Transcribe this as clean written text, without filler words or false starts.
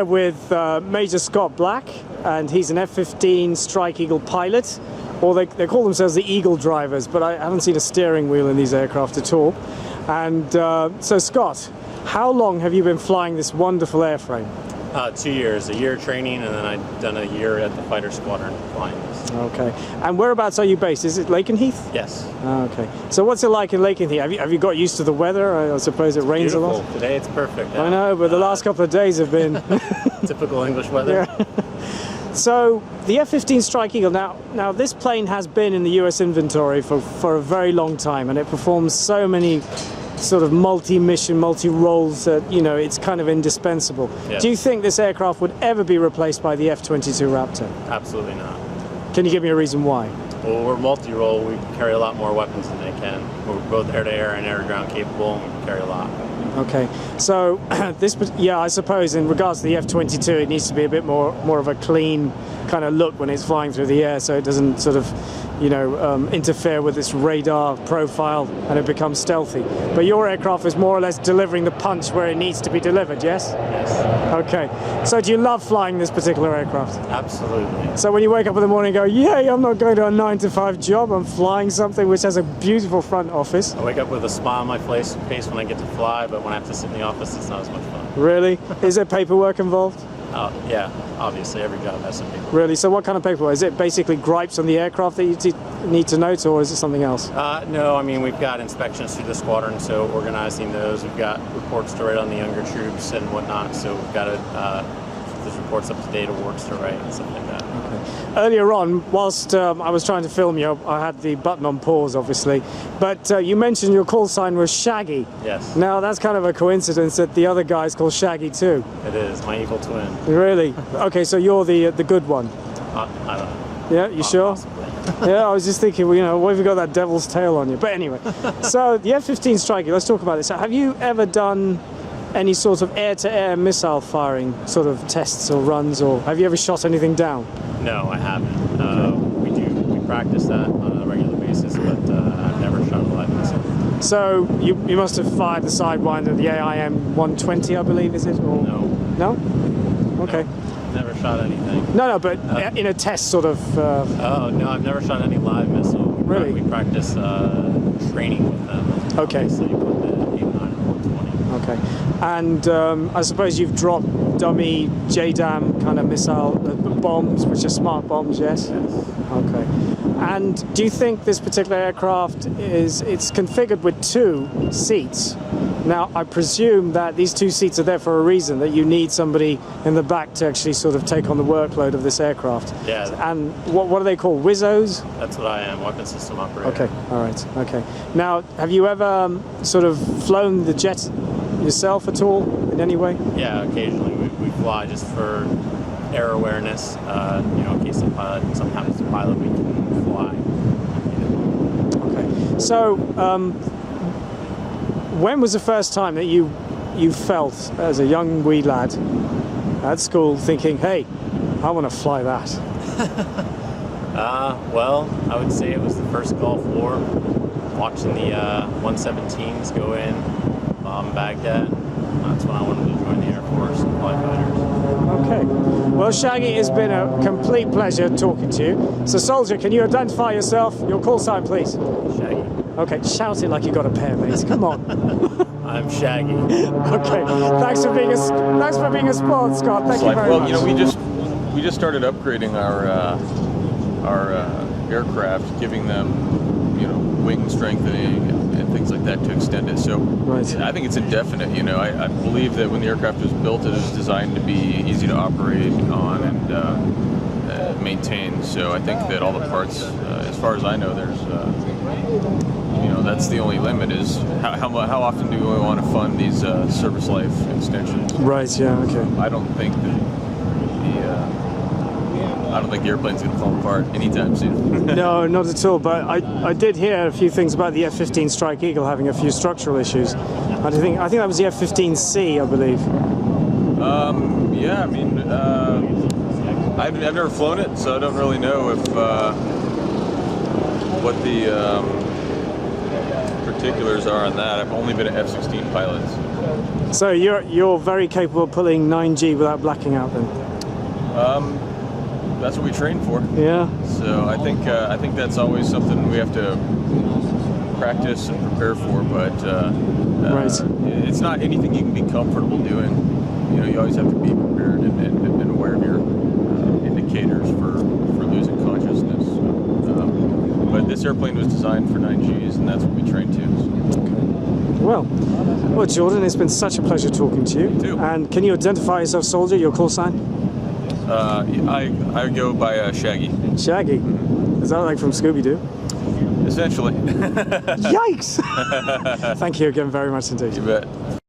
With Major Scott Black, and he's an F-15 Strike Eagle pilot, or they call themselves the Eagle drivers, but I haven't seen a steering wheel in these aircraft at all. And so Scott, how long have you been flying this wonderful airframe? 2 years, a year training, and then I've done a year at the fighter squadron flying this. Okay. And whereabouts are you based? Is it Lakenheath? Yes. Okay. So what's it like in Lakenheath? Have you got used to the weather? I suppose it rains a lot. Today it's perfect. I know, but the last couple of days have been typical English weather. Yeah. So the F-15 Strike Eagle. Now this plane has been in the U.S. inventory for a very long time, and it performs so many sort of multi-mission, multi-roles that, you know, it's kind of indispensable. Yes. Do you think this aircraft would ever be replaced by the F-22 Raptor? Absolutely not. Can you give me a reason why? Well, we're multi-role. We carry a lot more weapons than they can. We're both air-to-air and air-to-ground capable, and we can carry a lot. Okay, so I suppose in regards to the F-22, it needs to be a bit more of a clean kind of look when it's flying through the air, so it doesn't sort of, you know, interfere with its radar profile and it becomes stealthy. But your aircraft is more or less delivering the punch where it needs to be delivered, yes? Yes. Okay, so do you love flying this particular aircraft? Absolutely. So when you wake up in the morning and go, yay, I'm not going to a 9-to-5 job, I'm flying something which has a beautiful front office. I wake up with a smile on my face when I get to fly, but when I have to sit in the office, it's not as much fun. Really? Is there paperwork involved? Yeah, obviously every job has some paperwork. Really? So what kind of paperwork? Is it basically gripes on the aircraft that you need to note, or is it something else? No, I mean, we've got inspections through the squadron, so organizing those. We've got reports to write on the younger troops and whatnot, so we've got those reports up to date, awards to write, and stuff like that. Okay. Earlier on, whilst I was trying to film you, I had the button on pause, obviously, but you mentioned your call sign was Shaggy. Yes. Now, that's kind of a coincidence that the other guy's called Shaggy too. It is, my evil twin. Really? Okay, so you're the good one. I don't know. Yeah, you sure? Possibly. Yeah, I was just thinking, well, you know, what have you got that devil's tail on you? But anyway, so the F-15 Strike Eagle, let's talk about this. Have you ever done any sort of air-to-air missile firing sort of tests or runs, or have you ever shot anything down? No, I haven't. We practice that on a regular basis, but I've never shot a live missile. So you must have fired the Sidewinder, the AIM-120, I believe, is it? Or? No. No? Okay. No, never shot anything. No, but in a test sort of... Oh, no, I've never shot any live missile. Really? We practice training with them. Okay. Obviously, with the AIM-9 and 120. Okay. And I suppose you've dropped dummy JDAM kind of missile bombs, which are smart bombs, yes? Yes. Okay. And do you think this particular aircraft it's configured with 2 seats? Now, I presume that these 2 seats are there for a reason, that you need somebody in the back to actually sort of take on the workload of this aircraft. Yeah. And what are they called? Wizzos? That's what I am, weapon system operator. Okay, all right, okay. Now, have you ever sort of flown the jet yourself at all in any way? Yeah, occasionally we fly just for air awareness. You know, in case the pilot, something happens to the pilot, we can fly. Okay. So, when was the first time that you felt, as a young wee lad at school, thinking, hey, I want to fly that? Well, I would say it was the first Gulf War, watching the 117s go in, bomb Baghdad. That's when I wanted to join the Air Force and fly fighters. Okay. Well, Shaggy, it's been a complete pleasure talking to you. So, Soldier, can you identify yourself? Your call sign, please. Shaggy. Okay, shout it like you got a pair, mate. Come on. I'm Shaggy. Okay. Thanks for being a sport, Scott. Thank you very much. You know, we just started upgrading our aircraft, giving them, you know, wing strengthening and things like that to extend it. So right. I think it's indefinite. You know, I believe that when the aircraft was built, it was designed to be easy to operate on and maintain. So I think that all the parts, as far as I know, there's, you know, that's the only limit is how often do we want to fund these service life extensions? Right. Yeah. Okay. I don't think that the airplane's going to fall apart anytime soon. No, not at all. But I did hear a few things about the F-15 Strike Eagle having a few structural issues. I think that was the F-15C, I believe. Yeah, I mean, I've never flown it, so I don't really know if what the particulars are on that. I've only been an F-16 pilot. So you're very capable of pulling 9G without blacking out then? That's what we train for. Yeah. So I think that's always something we have to practice and prepare for, but Right. it's not anything you can be comfortable doing. You know, you always have to be prepared and aware of your indicators for losing consciousness. But this airplane was designed for 9Gs, and that's what we train to. So. Well, Jordan, it's been such a pleasure talking to you. You too. And can you identify yourself, soldier, your call sign? I go by Shaggy. Shaggy. Is that like from Scooby-Doo? Essentially. Yikes! Thank you again very much indeed. You bet.